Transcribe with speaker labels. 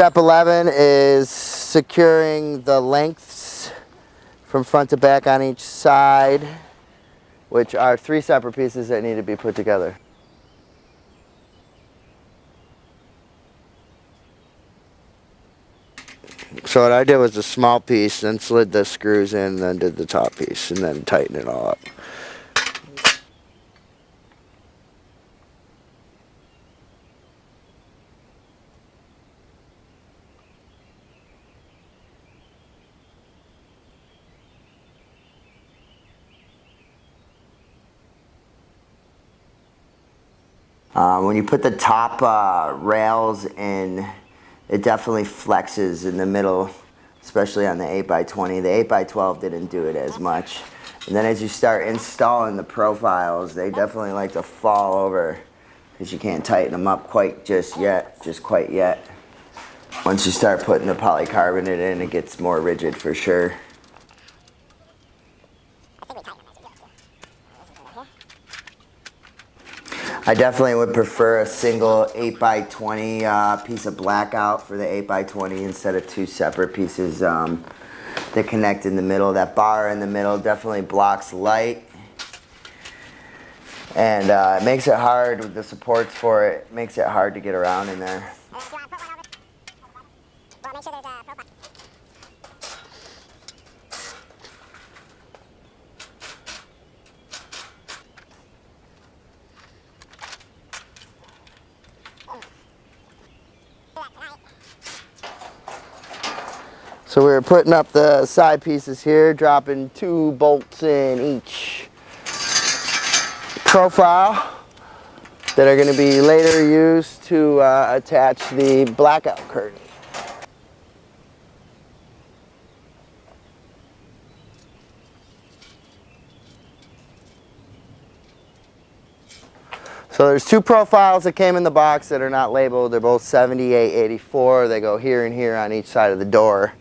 Speaker 1: Step 11 is securing the lengths from front to back on each side, which are 3 separate pieces that need to be put together. So what I did was a small piece, then slid the screws in, then did the top piece, and then tightened it all up. When you put the top rails in, it definitely flexes in the middle, especially on the 8x20. The 8x12 didn't do it as much. And then as you start installing the profiles, they definitely like to fall over because you can't tighten them up quite yet. Once you start putting the polycarbonate in, it gets more rigid for sure. I definitely would prefer a single 8x20 piece of blackout for the 8x20 instead of 2 separate pieces that connect in the middle. That bar in the middle definitely blocks light, and it makes it hard with the supports for it. It makes it hard to get around in there. So we're putting up the side pieces here, dropping 2 bolts in each profile that are going to be later used to attach the blackout curtain. So there's 2 profiles that came in the box that are not labeled. They're both 7884. They go here and here on each side of the door.